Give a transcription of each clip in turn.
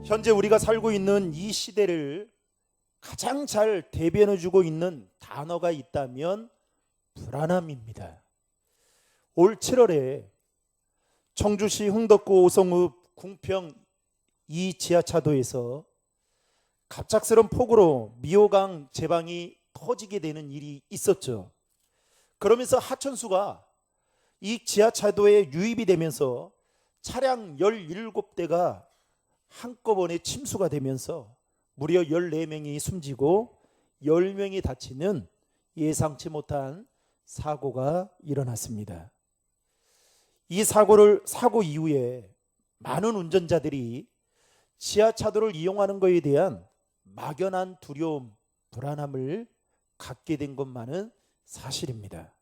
현재 우리가 살고 있는 이 시대를 가장 잘 대변해주고 있는 단어가 있다면 불안함입니다. 올 7월에 청주시 흥덕구 오성읍 궁평 2 지하차도에서 갑작스런 폭우로 미호강 제방이 터지게 되는 일이 있었죠. 그러면서 하천수가 이 지하차도에 유입이 되면서 차량 17대가 한꺼번에 침수가 되면서 무려 14명이 숨지고 10명이 다치는 예상치 못한 사고가 일어났습니다. 이 사고 이후에 많은 운전자들이 지하차도를 이용하는 것에 대한 막연한 두려움, 불안함을 갖게 된 것만은 사실입니다.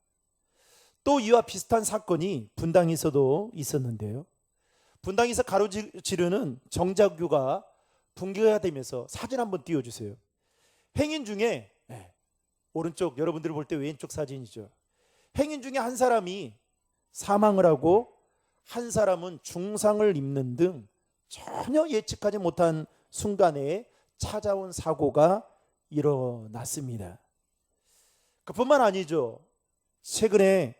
또 이와 비슷한 사건이 분당에서도 있었는데요. 분당에서 가로지르는 정자교가 붕괴가 되면서 사진 한번 띄워주세요. 행인 중에 오른쪽, 여러분들이 볼 때 왼쪽 사진이죠. 행인 중에 한 사람이 사망을 하고 한 사람은 중상을 입는 등 전혀 예측하지 못한 순간에 찾아온 사고가 일어났습니다. 그뿐만 아니죠. 최근에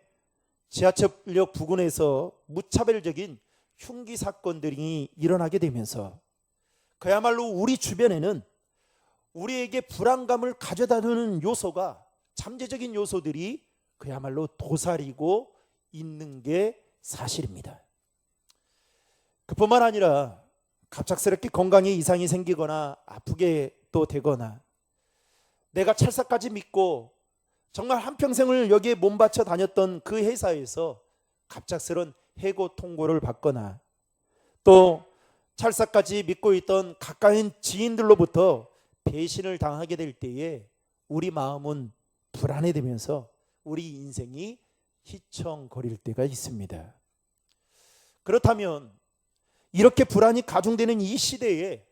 지하철역 부근에서 무차별적인 흉기 사건들이 일어나게 되면서 그야말로 우리 주변에는 우리에게 불안감을 가져다주는 요소가, 잠재적인 요소들이 그야말로 도사리고 있는 게 사실입니다. 그뿐만 아니라 갑작스럽게 건강에 이상이 생기거나 아프게 또 되거나 내가 찰싹까지 믿고 정말 한평생을 여기에 몸바쳐 다녔던 그 회사에서 갑작스런 해고 통고를 받거나 또 찰싹까지 믿고 있던 가까운 지인들로부터 배신을 당하게 될 때에 우리 마음은 불안해지면서 우리 인생이 휘청거릴 때가 있습니다. 그렇다면 이렇게 불안이 가중되는 이 시대에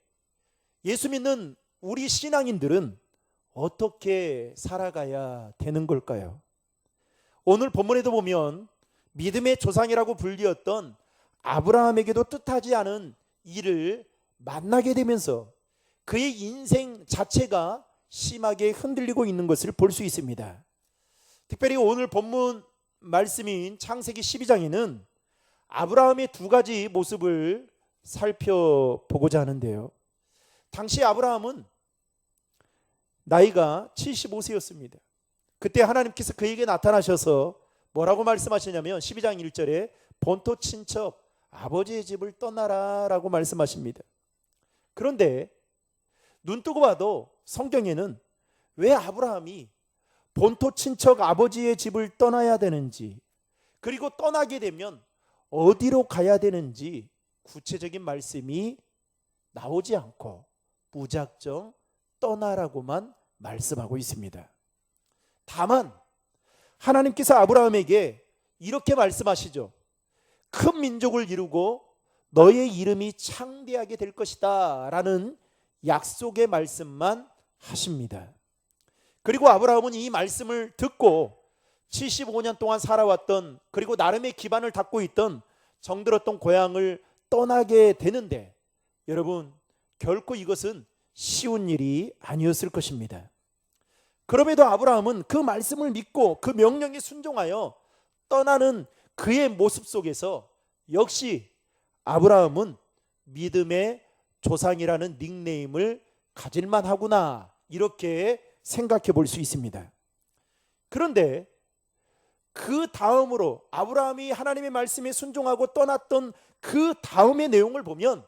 예수 믿는 우리 신앙인들은 어떻게 살아가야 되는 걸까요? 오늘 본문에도 보면 믿음의 조상이라고 불리었던 아브라함에게도 뜻하지 않은 일을 만나게 되면서 그의 인생 자체가 심하게 흔들리고 있는 것을 볼 수 있습니다. 특별히 오늘 본문 말씀인 창세기 12장에는 아브라함의 두 가지 모습을 살펴보고자 하는데요. 당시 아브라함은 나이가 75세였습니다. 그때 하나님께서 그에게 나타나셔서 뭐라고 말씀하시냐면 12장 1절에 본토 친척 아버지의 집을 떠나라 라고 말씀하십니다. 그런데 눈뜨고 봐도 성경에는 왜 아브라함이 본토 친척 아버지의 집을 떠나야 되는지, 그리고 떠나게 되면 어디로 가야 되는지 구체적인 말씀이 나오지 않고 무작정 떠나라고만 말씀하고 있습니다. 다만 하나님께서 아브라함에게 이렇게 말씀하시죠. 큰 민족을 이루고 너의 이름이 창대하게 될 것이다 라는 약속의 말씀만 하십니다. 그리고 아브라함은 이 말씀을 듣고 75년 동안 살아왔던, 그리고 나름의 기반을 닦고 있던 정들었던 고향을 떠나게 되는데, 여러분 결코 이것은 쉬운 일이 아니었을 것입니다. 그럼에도 아브라함은 그 말씀을 믿고 그 명령에 순종하여 떠나는 그의 모습 속에서 역시 아브라함은 믿음의 조상이라는 닉네임을 가질만 하구나, 이렇게 생각해 볼 수 있습니다. 그런데 그 다음으로 아브라함이 하나님의 말씀에 순종하고 떠났던 그 다음의 내용을 보면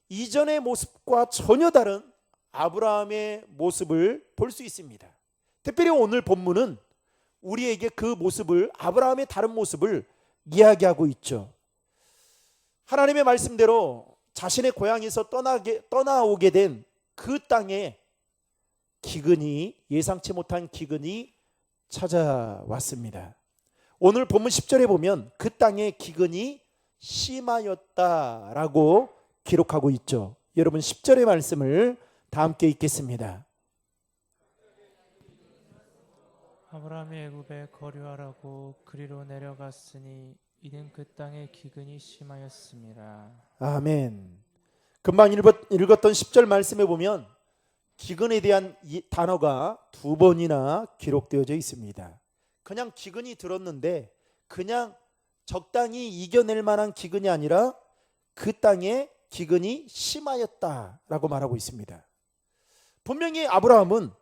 이전의 모습과 전혀 다른 아브라함의 모습을 볼 수 있습니다. 특별히 오늘 본문은 우리에게 그 모습을, 아브라함의 다른 모습을 이야기하고 있죠. 하나님의 말씀대로 자신의 고향에서 떠나오게 된 그 땅에 기근이, 예상치 못한 기근이 찾아왔습니다. 오늘 본문 10절에 보면 그 땅에 기근이 심하였다라고 기록하고 있죠. 여러분 10절의 말씀을 다 함께 읽겠습니다. 아브라함이 애굽에 거류하라고 그리로 내려갔으니 이는 그 땅에 기근이 심하였습니다. 아멘. 금방 읽었던 10절 말씀에 보면 기근에 대한 이 단어가 2번이나 기록되어져 있습니다. 그냥 기근이 들었는데 그냥 적당히 이겨낼 만한 기근이 아니라 그 땅에 기근이 심하였다라고 말하고 있습니다. 분명히 아브라함은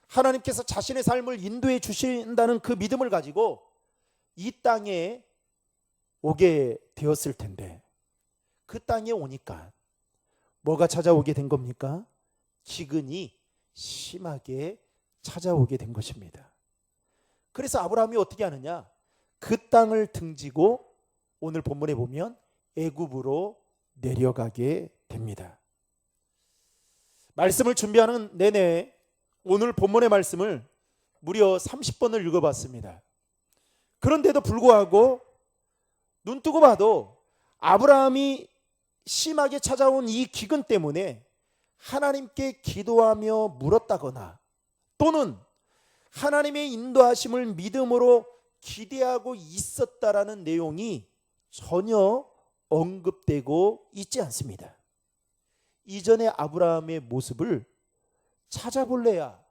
하나님께서 자신의 삶을 인도해 주신다는 그 믿음을 가지고 이 땅에 오게 되었을 텐데 그 땅에 오니까 뭐가 찾아오게 된 겁니까? 기근이 심하게 찾아오게 된 것입니다. 그래서 아브라함이 어떻게 하느냐? 그 땅을 등지고 오늘 본문에 보면 애굽으로 내려가게 됩니다. 말씀을 준비하는 내내 오늘 본문의 말씀을 무려 30번을 읽어봤습니다. 그런데도 불구하고 눈 뜨고 봐도 아브라함이 심하게 찾아온 이 기근 때문에 하나님께 기도하며 물었다거나 또는 하나님의 인도하심을 믿음으로 기대하고 있었다라는 내용이 전혀 언급되고 있지 않습니다. 이전의 아브라함의 모습을 찾아볼래야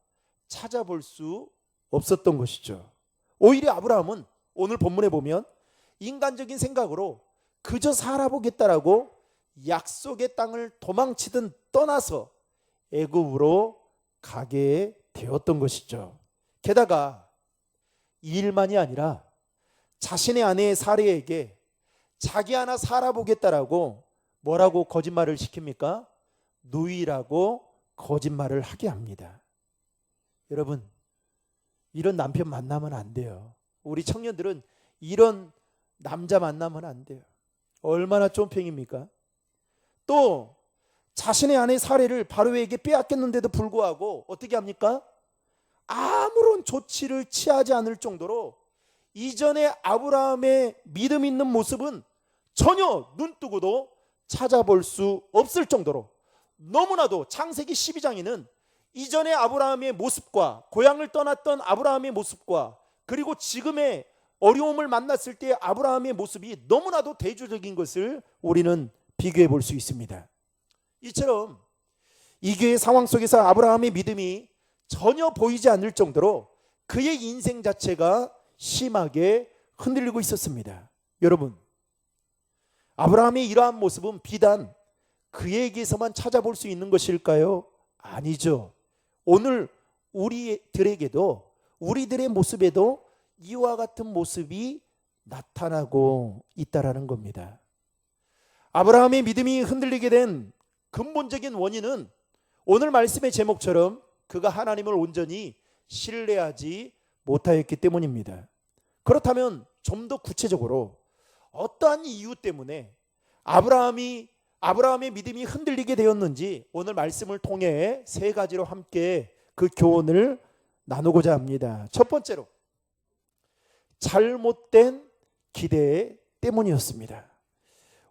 찾아볼 수 없었던 것이죠. 오히려 아브라함은 오늘 본문에 보면 인간적인 생각으로 그저 살아보겠다라고 약속의 땅을 도망치든 떠나서 애굽으로 가게 되었던 것이죠. 게다가 이 일만이 아니라 자신의 아내 사레에게 자기 하나 살아보겠다라고 뭐라고 거짓말을 시킵니까? 누이라고 거짓말을 하게 합니다. 여러분, 이런 남편 만나면 안 돼요. 우리 청년들은 이런 남자 만나면 안 돼요. 얼마나 쫌팽입니까? 또 자신의 아내 사레를 바로에게 빼앗겼는데도 불구하고 어떻게 합니까? 아무런 조치를 취하지 않을 정도로 이전에 아브라함의 믿음 있는 모습은 전혀 눈뜨고도 찾아볼 수 없을 정도로 너무나도 창세기 12장에는 이전의 아브라함의 모습과 고향을 떠났던 아브라함의 모습과 그리고 지금의 어려움을 만났을 때 아브라함의 모습이 너무나도 대조적인 것을 우리는 비교해 볼 수 있습니다. 이처럼 이교의 상황 속에서 아브라함의 믿음이 전혀 보이지 않을 정도로 그의 인생 자체가 심하게 흔들리고 있었습니다. 여러분, 아브라함의 이러한 모습은 비단 그에게서만 찾아볼 수 있는 것일까요? 아니죠. 오늘 우리들에게도 우리들의 모습에도 이와 같은 모습이 나타나고 있다라는 겁니다. 아브라함의 믿음이 흔들리게 된 근본적인 원인은 오늘 말씀의 제목처럼 그가 하나님을 온전히 신뢰하지 못하였기 때문입니다. 그렇다면 좀 더 구체적으로 어떠한 이유 때문에 아브라함의 믿음이 흔들리게 되었는지 오늘 말씀을 통해 세 가지로 함께 그 교훈을 나누고자 합니다. 첫 번째로 잘못된 기대 때문이었습니다.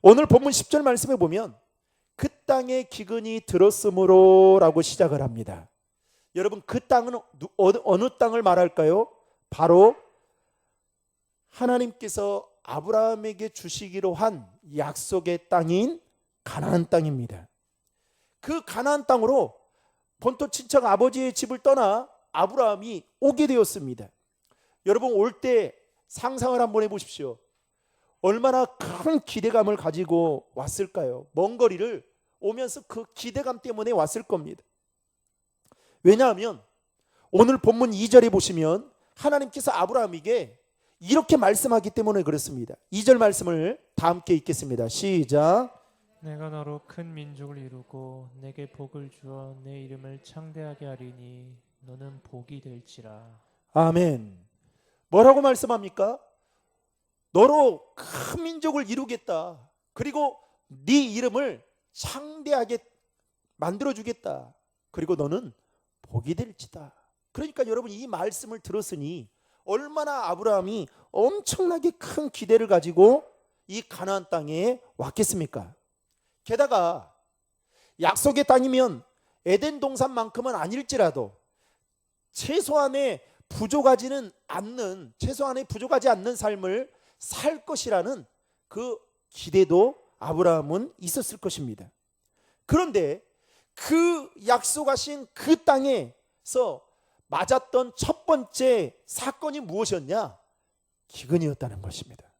오늘 본문 10절 말씀에 보면 그 땅에 기근이 들었으므로 라고 시작을 합니다. 여러분, 그 땅은 어느 땅을 말할까요? 바로 하나님께서 아브라함에게 주시기로 한 약속의 땅인 가나안 땅입니다. 그 가나안 땅으로 본토 친척 아버지의 집을 떠나 아브라함이 오게 되었습니다. 여러분, 올 때 상상을 한번 해보십시오. 얼마나 큰 기대감을 가지고 왔을까요? 먼 거리를 오면서 그 기대감 때문에 왔을 겁니다. 왜냐하면 오늘 본문 2절에 보시면 하나님께서 아브라함에게 이렇게 말씀하기 때문에 그렇습니다. 2절 말씀을 다 함께 읽겠습니다. 시작. 내가 너로 큰 민족을 이루고 내게 복을 주어 내 이름을 창대하게 하리니 너는 복이 될지라. 아멘. 뭐라고 말씀합니까? 너로 큰 민족을 이루겠다. 그리고 네 이름을 창대하게 만들어주겠다. 그리고 너는 복이 될지다. 그러니까 여러분, 이 말씀을 들었으니 얼마나 아브라함이 엄청나게 큰 기대를 가지고 이 가나안 땅에 왔겠습니까? 게다가 약속의 땅이면 에덴 동산만큼은 아닐지라도 최소한의 부족하지 않는 삶을 살 것이라는 그 기대도 아브라함은 있었을 것입니다. 그런데 그 약속하신 그 땅에서 맞았던 첫 번째 사건이 무엇이었냐? 기근이었다는 것입니다.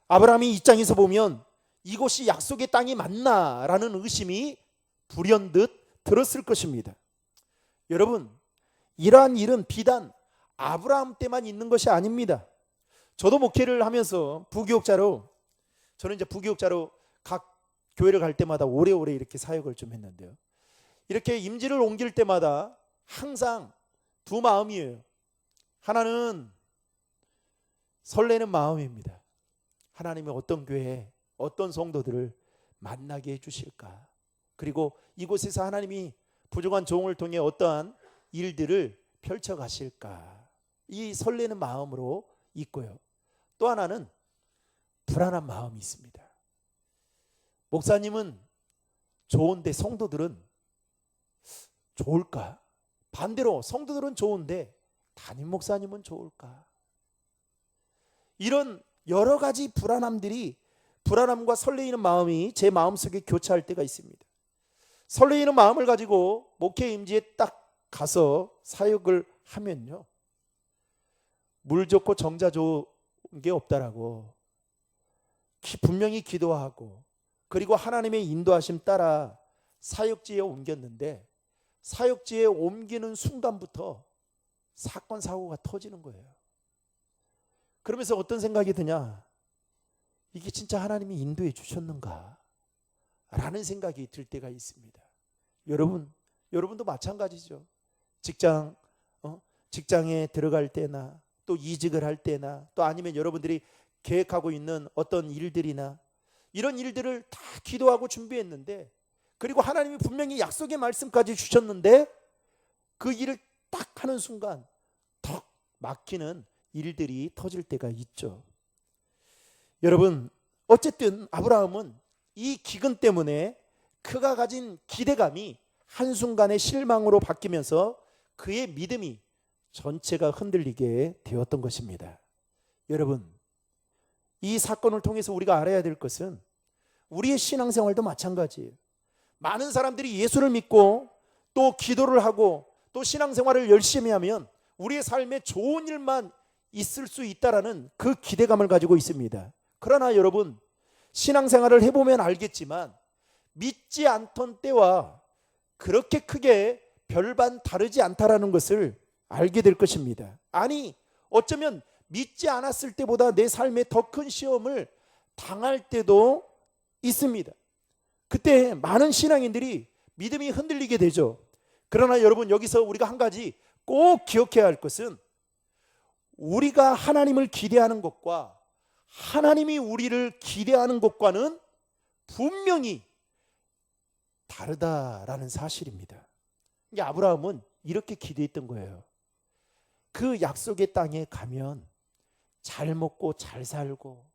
아브라함이 이 장에서 보면 이곳이 약속의 땅이 맞나라는 의심이 불현듯 들었을 것입니다. 여러분, 이러한 일은 비단 아브라함 때만 있는 것이 아닙니다. 저도 목회를 하면서 저는 이제 부교육자로 각 교회를 갈 때마다 오래오래 이렇게 사역을 좀 했는데요. 이렇게 임지를 옮길 때마다 항상 두 마음이에요. 하나는 설레는 마음입니다. 하나님이 어떤 교회에 어떤 성도들을 만나게 해주실까? 그리고 이곳에서 하나님이 부족한 종을 통해 어떠한 일들을 펼쳐가실까? 이 설레는 마음으로 있고요. 또 하나는 불안한 마음이 있습니다. 목사님은 좋은데 성도들은 좋을까? 반대로 성도들은 좋은데 담임 목사님은 좋을까? 이런 여러 가지 불안함과 설레이는 마음이 제 마음속에 교차할 때가 있습니다. 설레이는 마음을 가지고 목회 임지에 딱 가서 사역을 하면요, 물 좋고 정자 좋은 게 없다라고 분명히 기도하고, 그리고 하나님의 인도하심 따라 사역지에 옮겼는데, 사역지에 옮기는 순간부터 사건 사고가 터지는 거예요. 그러면서 어떤 생각이 드냐? 이게 진짜 하나님이 인도해 주셨는가? 라는 생각이 들 때가 있습니다. 여러분도 마찬가지죠. 직장에 들어갈 때나 또 이직을 할 때나 또 아니면 여러분들이 계획하고 있는 어떤 일들이나 이런 일들을 다 기도하고 준비했는데, 그리고 하나님이 분명히 약속의 말씀까지 주셨는데 그 일을 딱 하는 순간 턱 막히는 일들이 터질 때가 있죠. 여러분, 어쨌든 아브라함은 이 기근 때문에 그가 가진 기대감이 한순간에 실망으로 바뀌면서 그의 믿음이 전체가 흔들리게 되었던 것입니다. 여러분, 이 사건을 통해서 우리가 알아야 될 것은 우리의 신앙생활도 마찬가지예요. 많은 사람들이 예수를 믿고 또 기도를 하고 또 신앙생활을 열심히 하면 우리의 삶에 좋은 일만 있을 수 있다라는 그 기대감을 가지고 있습니다. 그러나 여러분, 신앙생활을 해보면 알겠지만 믿지 않던 때와 그렇게 크게 별반 다르지 않다라는 것을 알게 될 것입니다. 아니, 어쩌면 믿지 않았을 때보다 내 삶에 더 큰 시험을 당할 때도 있습니다. 그때 많은 신앙인들이 믿음이 흔들리게 되죠. 그러나 여러분, 여기서 우리가 한 가지 꼭 기억해야 할 것은 우리가 하나님을 기대하는 것과 하나님이 우리를 기대하는 것과는 분명히 다르다라는 사실입니다. 아브라함은 이렇게 기대했던 거예요. 그 약속의 땅에 가면 잘 먹고 잘 살고,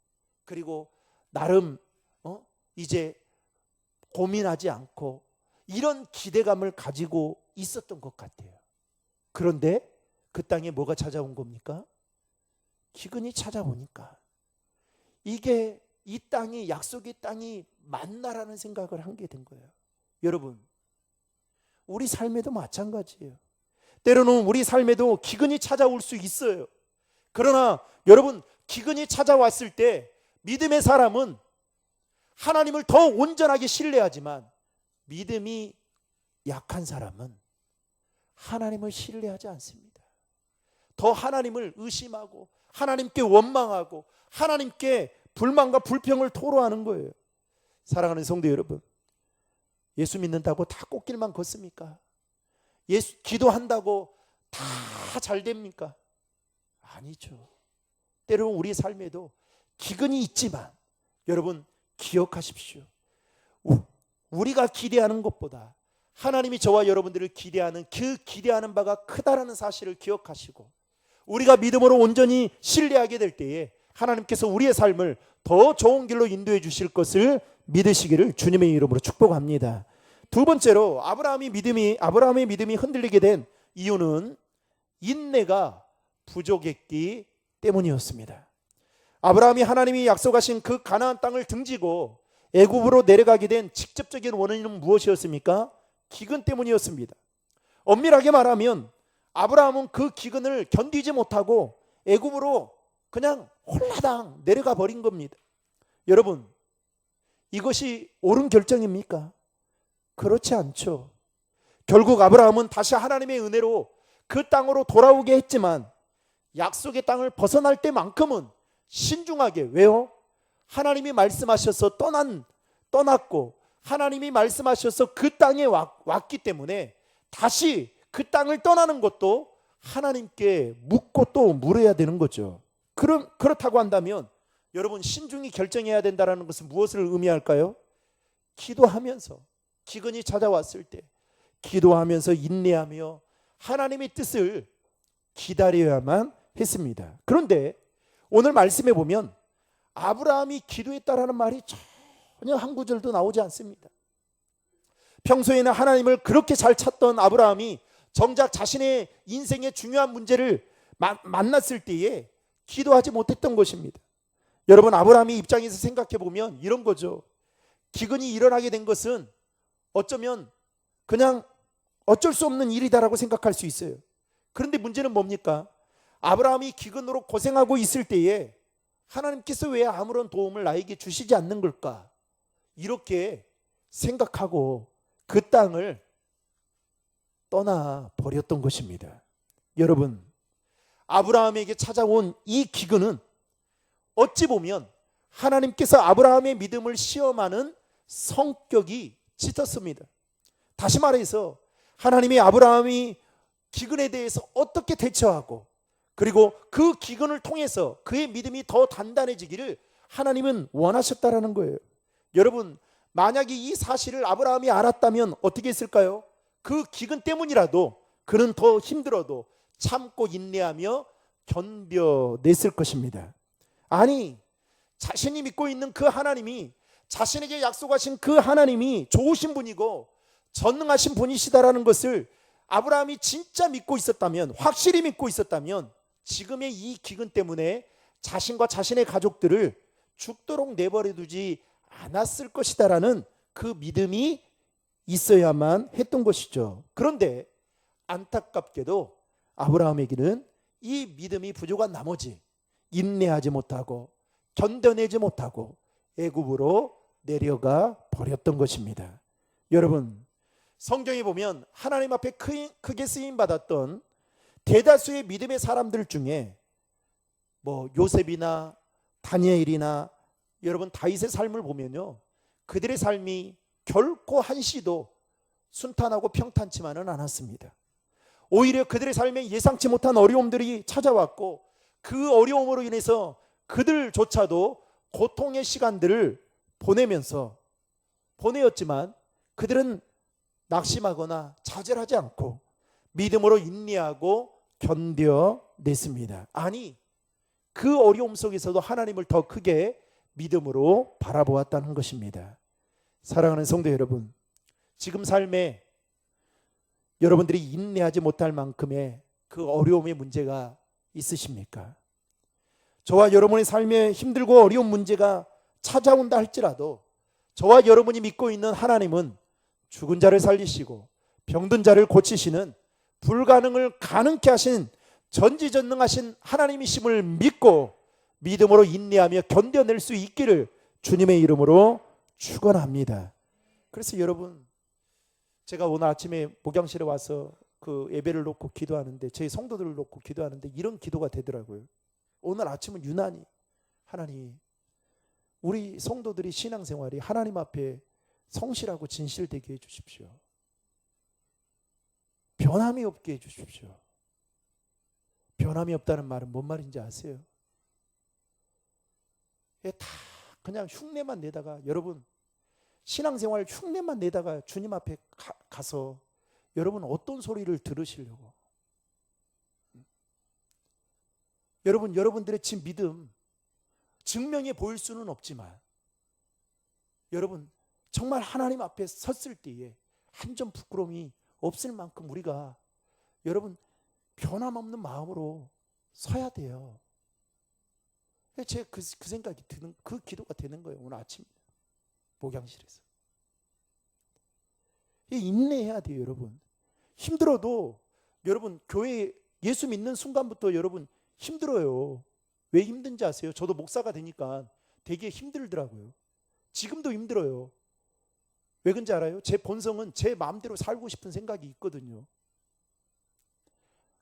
그리고 나름 이제 고민하지 않고 이런 기대감을 가지고 있었던 것 같아요. 그런데 그 땅에 뭐가 찾아온 겁니까? 기근이 찾아오니까 이게 이 땅이 약속의 땅이 맞나라는 생각을 하게 된 거예요. 여러분, 우리 삶에도 마찬가지예요. 때로는 우리 삶에도 기근이 찾아올 수 있어요. 그러나 여러분, 기근이 찾아왔을 때 믿음의 사람은 하나님을 더 온전하게 신뢰하지만 믿음이 약한 사람은 하나님을 신뢰하지 않습니다. 더 하나님을 의심하고 하나님께 원망하고 하나님께 불만과 불평을 토로하는 거예요. 사랑하는 성도 여러분, 예수 믿는다고 다 꽃길만 걷습니까? 예수 기도한다고 다 잘 됩니까? 아니죠. 때로는 우리 삶에도 기근이 있지만 여러분 기억하십시오. 우리가 기대하는 것보다 하나님이 저와 여러분들을 기대하는 그 기대하는 바가 크다라는 사실을 기억하시고, 우리가 믿음으로 온전히 신뢰하게 될 때에 하나님께서 우리의 삶을 더 좋은 길로 인도해 주실 것을 믿으시기를 주님의 이름으로 축복합니다. 두 번째로 아브라함의 믿음이 흔들리게 된 이유는 인내가 부족했기 때문이었습니다. 아브라함이 하나님이 약속하신 그 가나안 땅을 등지고 애굽으로 내려가게 된 직접적인 원인은 무엇이었습니까? 기근 때문이었습니다. 엄밀하게 말하면 아브라함은 그 기근을 견디지 못하고 애굽으로 그냥 홀라당 내려가 버린 겁니다. 여러분, 이것이 옳은 결정입니까? 그렇지 않죠. 결국 아브라함은 다시 하나님의 은혜로 그 땅으로 돌아오게 했지만 약속의 땅을 벗어날 때만큼은 신중하게, 왜요? 하나님이 말씀하셔서 떠났고 하나님이 말씀하셔서 그 땅에 왔기 때문에 다시 그 땅을 떠나는 것도 하나님께 묻고 또 물어야 되는 거죠. 그렇다고 한다면 여러분, 신중히 결정해야 된다는 것은 무엇을 의미할까요? 기도하면서, 기근이 찾아왔을 때 기도하면서 인내하며 하나님의 뜻을 기다려야만 했습니다. 그런데 오늘 말씀에 보면 아브라함이 기도했다라는 말이 전혀 한 구절도 나오지 않습니다. 평소에는 하나님을 그렇게 잘 찾던 아브라함이 정작 자신의 인생의 중요한 문제를 만났을 때에 기도하지 못했던 것입니다. 여러분, 아브라함의 입장에서 생각해 보면 이런 거죠. 기근이 일어나게 된 것은 어쩌면 그냥 어쩔 수 없는 일이다라고 생각할 수 있어요. 그런데 문제는 뭡니까? 아브라함이 기근으로 고생하고 있을 때에 하나님께서 왜 아무런 도움을 나에게 주시지 않는 걸까? 이렇게 생각하고 그 땅을 떠나 버렸던 것입니다. 여러분, 아브라함에게 찾아온 이 기근은 어찌 보면 하나님께서 아브라함의 믿음을 시험하는 성격이 짙었습니다. 다시 말해서 하나님이 아브라함이 기근에 대해서 어떻게 대처하고 그리고 그 기근을 통해서 그의 믿음이 더 단단해지기를 하나님은 원하셨다라는 거예요. 여러분, 만약에 이 사실을 아브라함이 알았다면 어떻게 했을까요? 그 기근 때문이라도 그는 더 힘들어도 참고 인내하며 견뎌냈을 것입니다. 아니, 자신이 믿고 있는 그 하나님이, 자신에게 약속하신 그 하나님이 좋으신 분이고 전능하신 분이시다라는 것을 아브라함이 진짜 믿고 있었다면, 확실히 믿고 있었다면 지금의 이 기근 때문에 자신과 자신의 가족들을 죽도록 내버려 두지 않았을 것이다라는 그 믿음이 있어야만 했던 것이죠. 그런데 안타깝게도 아브라함에게는 이 믿음이 부족한 나머지 인내하지 못하고 견뎌내지 못하고 애굽으로 내려가 버렸던 것입니다. 여러분, 성경에 보면 하나님 앞에 크게 쓰임 받았던 대다수의 믿음의 사람들 중에 요셉이나 다니엘이나 여러분 다윗의 삶을 보면요, 그들의 삶이 결코 한시도 순탄하고 평탄치만은 않았습니다. 오히려 그들의 삶에 예상치 못한 어려움들이 찾아왔고 그 어려움으로 인해서 그들조차도 고통의 시간들을 보내었지만 그들은 낙심하거나 좌절하지 않고 믿음으로 인내하고 견뎌냈습니다. 아니, 그 어려움 속에서도 하나님을 더 크게 믿음으로 바라보았다는 것입니다. 사랑하는 성도 여러분, 지금 삶에 여러분들이 인내하지 못할 만큼의 그 어려움의 문제가 있으십니까? 저와 여러분의 삶에 힘들고 어려운 문제가 찾아온다 할지라도 저와 여러분이 믿고 있는 하나님은 죽은 자를 살리시고 병든 자를 고치시는 불가능을 가능케 하신 전지전능하신 하나님이심을 믿고 믿음으로 인내하며 견뎌낼 수 있기를 주님의 이름으로 축원합니다. 그래서 여러분, 제가 오늘 아침에 목양실에 와서 그 예배를 놓고 기도하는데, 제 성도들을 놓고 기도하는데 이런 기도가 되더라고요. 오늘 아침은 유난히 하나님, 우리 성도들이 신앙생활이 하나님 앞에 성실하고 진실되게 해주십시오. 변함이 없게 해주십시오. 변함이 없다는 말은 뭔 말인지 아세요? 다 그냥 흉내만 내다가, 여러분 신앙생활 흉내만 내다가 주님 앞에 가서 여러분 어떤 소리를 들으시려고? 여러분, 여러분들의 지금 믿음 증명해 보일 수는 없지만 여러분 정말 하나님 앞에 섰을 때에 한 점 부끄러움이 없을 만큼 우리가 여러분 변함없는 마음으로 서야 돼요. 제가 그 생각이 드는, 그 기도가 되는 거예요, 오늘 아침. 목양실에서. 인내해야 돼요, 여러분. 힘들어도 여러분 교회 예수 믿는 순간부터 여러분 힘들어요. 왜 힘든지 아세요? 저도 목사가 되니까 되게 힘들더라고요. 지금도 힘들어요. 왜 그런지 알아요? 제 본성은 제 마음대로 살고 싶은 생각이 있거든요.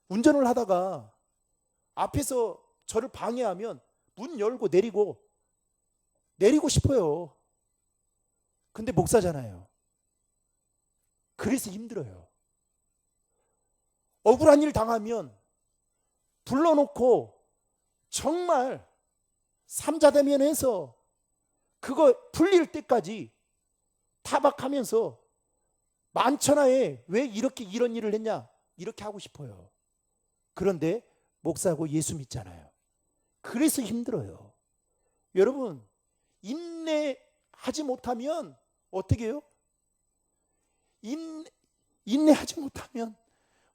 운전을 하다가 앞에서 저를 방해하면 문 열고 내리고 싶어요. 근데 목사잖아요. 그래서 힘들어요. 억울한 일 당하면 불러놓고 정말 삼자대면해서 그거 풀릴 때까지 타박하면서 만천하에 왜 이렇게 이런 일을 했냐 이렇게 하고 싶어요. 그런데 목사하고 예수 믿잖아요. 그래서 힘들어요. 여러분 인내하지 못하면 어떻게 해요? 인내하지 못하면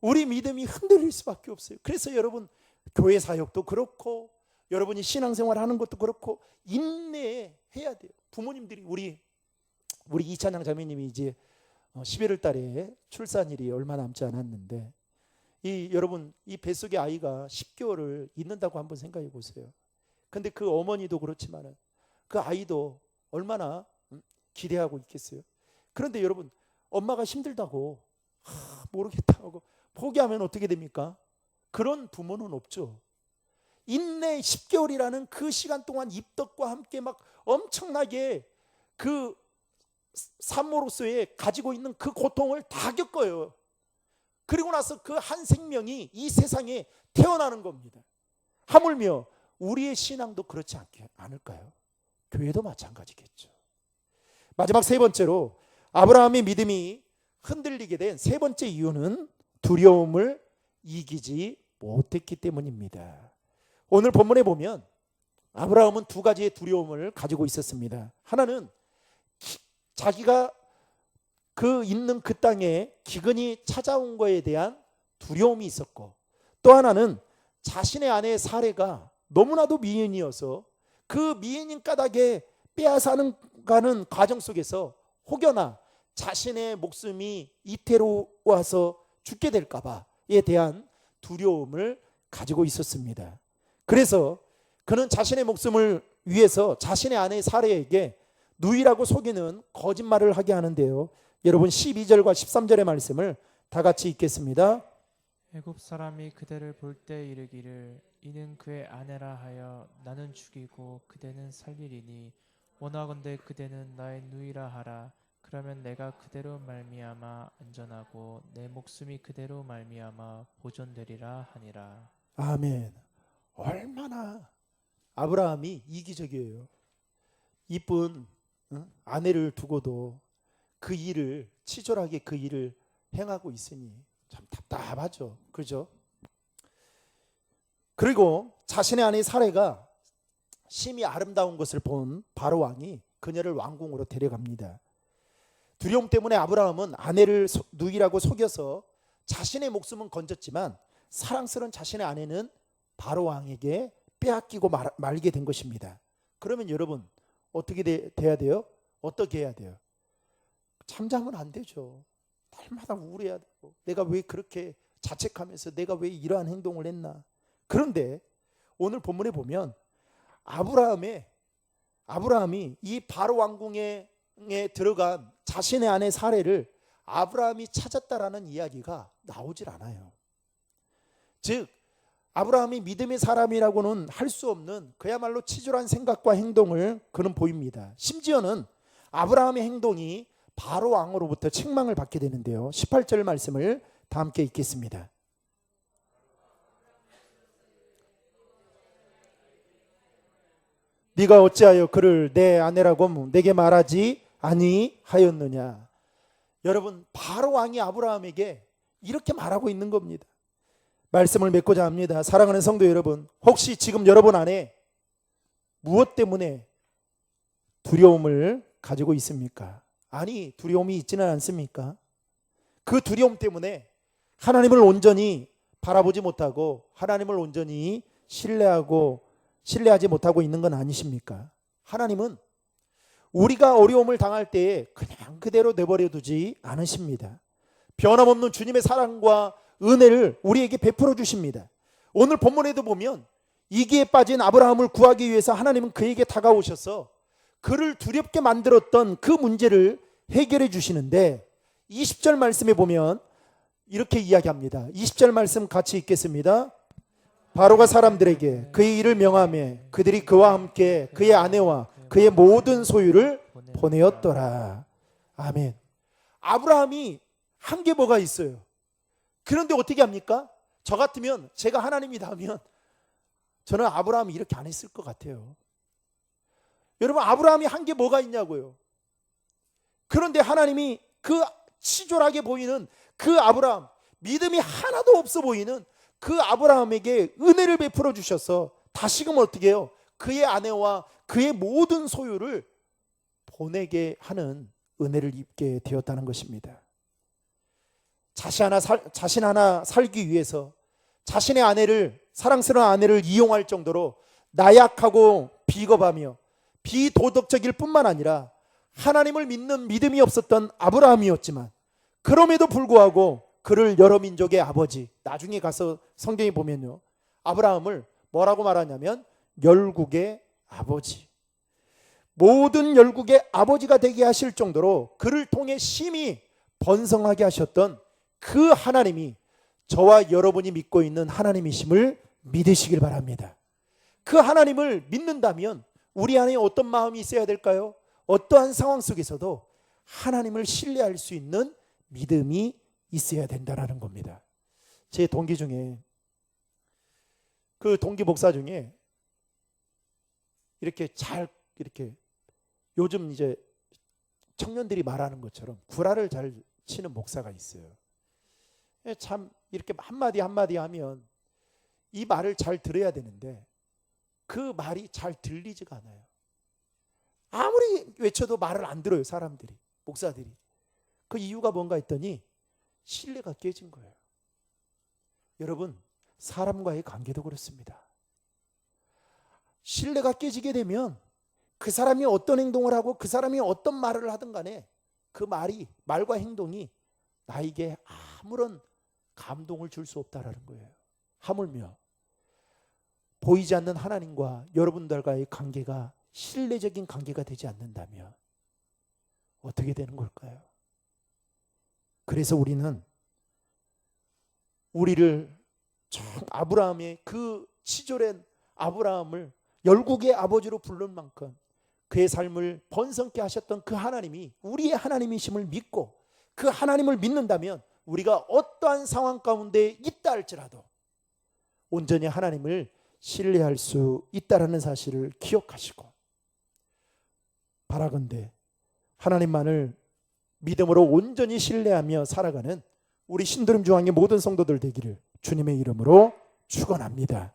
우리 믿음이 흔들릴 수밖에 없어요. 그래서 여러분 교회 사역도 그렇고 여러분이 신앙생활 하는 것도 그렇고 인내해야 돼요. 부모님들이 우리 이찬양 자매님이 이제 11월 달에 출산일이 얼마 남지 않았는데 여러분 이 뱃속에 아이가 10개월을 있는다고 한번 생각해 보세요. 근데 그 어머니도 그렇지만은 그 아이도 얼마나 기대하고 있겠어요. 그런데 여러분 엄마가 힘들다고 모르겠다고 포기하면 어떻게 됩니까? 그런 부모는 없죠. 인내 10개월이라는 그 시간 동안 입덧과 함께 막 엄청나게 그 산모로서의 가지고 있는 그 고통을 다 겪어요. 그리고 나서 그 한 생명이 이 세상에 태어나는 겁니다. 하물며 우리의 신앙도 그렇지 않을까요? 교회도 마찬가지겠죠. 마지막 세 번째로 아브라함의 믿음이 흔들리게 된 세 번째 이유는 두려움을 이기지 못했기 때문입니다. 오늘 본문에 보면 아브라함은 두 가지의 두려움을 가지고 있었습니다. 하나는 자기가 있는 그 땅에 기근이 찾아온 것에 대한 두려움이 있었고, 또 하나는 자신의 아내 사레가 너무나도 미인이어서 그 미인인 까닭에 빼앗아가는 과정 속에서 혹여나 자신의 목숨이 이태로워서 죽게 될까 봐에 대한 두려움을 가지고 있었습니다. 그래서 그는 자신의 목숨을 위해서 자신의 아내 사레에게 누이라고 속이는 거짓말을 하게 하는데요. 여러분 12절과 13절의 말씀을 다 같이 읽겠습니다. 애굽 사람이 그대를 볼 때 이르기를 이는 그의 아내라 하여 나는 죽이고 그대는 살리리니 원하건대 그대는 나의 누이라 하라. 그러면 내가 그대로 말미암아 안전하고 내 목숨이 그대로 말미암아 보존되리라 하니라. 아멘. 얼마나 아브라함이 이기적이에요. 이쁜 아내를 두고도 그 일을 치졸하게 그 일을 행하고 있으니 참 답답하죠. 그렇죠? 그리고 자신의 아내 사레가 심히 아름다운 것을 본 바로 왕이 그녀를 왕궁으로 데려갑니다. 두려움 때문에 아브라함은 아내를 누이라고 속여서 자신의 목숨은 건졌지만 사랑스러운 자신의 아내는 바로 왕에게 빼앗기고 말게 된 것입니다. 그러면 여러분 어떻게 돼야 돼요? 어떻게 해야 돼요? 잠자면 안 되죠. 날마다 우울해야 되고 내가 왜 그렇게 자책하면서 내가 왜 이러한 행동을 했나. 그런데 오늘 본문에 보면 아브라함이 이 바로 왕궁에 들어간 자신의 아내 사레를 아브라함이 찾았다라는 이야기가 나오질 않아요. 즉 아브라함이 믿음의 사람이라고는 할 수 없는 그야말로 치졸한 생각과 행동을 그는 보입니다. 심지어는 아브라함의 행동이 바로 왕으로부터 책망을 받게 되는데요. 18절 말씀을 다 함께 읽겠습니다. 네가 어찌하여 그를 내 아내라고 내게 말하지 아니하였느냐. 여러분 바로 왕이 아브라함에게 이렇게 말하고 있는 겁니다. 말씀을 맺고자 합니다. 사랑하는 성도 여러분, 혹시 지금 여러분 안에 무엇 때문에 두려움을 가지고 있습니까? 아니 두려움이 있지는 않습니까? 그 두려움 때문에 하나님을 온전히 바라보지 못하고 하나님을 온전히 신뢰하지 못하고 있는 건 아니십니까? 하나님은 우리가 어려움을 당할 때에 그냥 그대로 내버려 두지 않으십니다. 변함없는 주님의 사랑과 은혜를 우리에게 베풀어 주십니다. 오늘 본문에도 보면 이기에 빠진 아브라함을 구하기 위해서 하나님은 그에게 다가오셔서 그를 두렵게 만들었던 그 문제를 해결해 주시는데 20절 말씀에 보면 이렇게 이야기합니다. 20절 말씀 같이 읽겠습니다. 바로가 사람들에게 그의 일을 명하며 그들이 그와 함께 그의 아내와 그의 모든 소유를 보내었더라. 아멘. 아브라함이 한 게 뭐가 있어요. 그런데 어떻게 합니까? 저 같으면, 제가 하나님이다 하면 저는 아브라함이 이렇게 안 했을 것 같아요. 여러분, 아브라함이 한 게 뭐가 있냐고요. 그런데 하나님이 그 치졸하게 보이는 그 아브라함, 믿음이 하나도 없어 보이는 그 아브라함에게 은혜를 베풀어 주셔서 다시금 어떻게 해요? 그의 아내와 그의 모든 소유를 보내게 하는 은혜를 입게 되었다는 것입니다. 자신 하나 살기 위해서 자신의 아내를, 사랑스러운 아내를 이용할 정도로 나약하고 비겁하며 비도덕적일 뿐만 아니라 하나님을 믿는 믿음이 없었던 아브라함이었지만, 그럼에도 불구하고 그를 여러 민족의 아버지, 나중에 가서 성경에 보면요, 아브라함을 뭐라고 말하냐면 열국의 아버지, 모든 열국의 아버지가 되게 하실 정도로 그를 통해 심히 번성하게 하셨던 그 하나님이 저와 여러분이 믿고 있는 하나님이심을 믿으시길 바랍니다. 그 하나님을 믿는다면 우리 안에 어떤 마음이 있어야 될까요? 어떠한 상황 속에서도 하나님을 신뢰할 수 있는 믿음이 있어야 된다는 겁니다. 제 동기 중에, 그 동기 목사 중에 이렇게 요즘 이제 청년들이 말하는 것처럼 구라를 잘 치는 목사가 있어요. 참 이렇게 한마디 한마디 하면 이 말을 잘 들어야 되는데 그 말이 잘 들리지가 않아요. 아무리 외쳐도 말을 안 들어요, 사람들이, 목사들이. 그 이유가 뭔가 했더니 신뢰가 깨진 거예요. 여러분, 사람과의 관계도 그렇습니다. 신뢰가 깨지게 되면 그 사람이 어떤 행동을 하고 그 사람이 어떤 말을 하든 간에 그 말과 행동이 나에게 아무런 감동을 줄 수 없다라는 거예요. 하물며 보이지 않는 하나님과 여러분들과의 관계가 신뢰적인 관계가 되지 않는다면 어떻게 되는 걸까요? 그래서 우리는 우리를 아브라함의 그 치졸한 아브라함을 열국의 아버지로 부른 만큼 그의 삶을 번성케 하셨던 그 하나님이 우리의 하나님이심을 믿고 그 하나님을 믿는다면 우리가 어떠한 상황 가운데 있다 할지라도 온전히 하나님을 신뢰할 수 있다라는 사실을 기억하시고, 바라건대 하나님만을 믿음으로 온전히 신뢰하며 살아가는 우리 신도림 중앙의 모든 성도들 되기를 주님의 이름으로 축원합니다.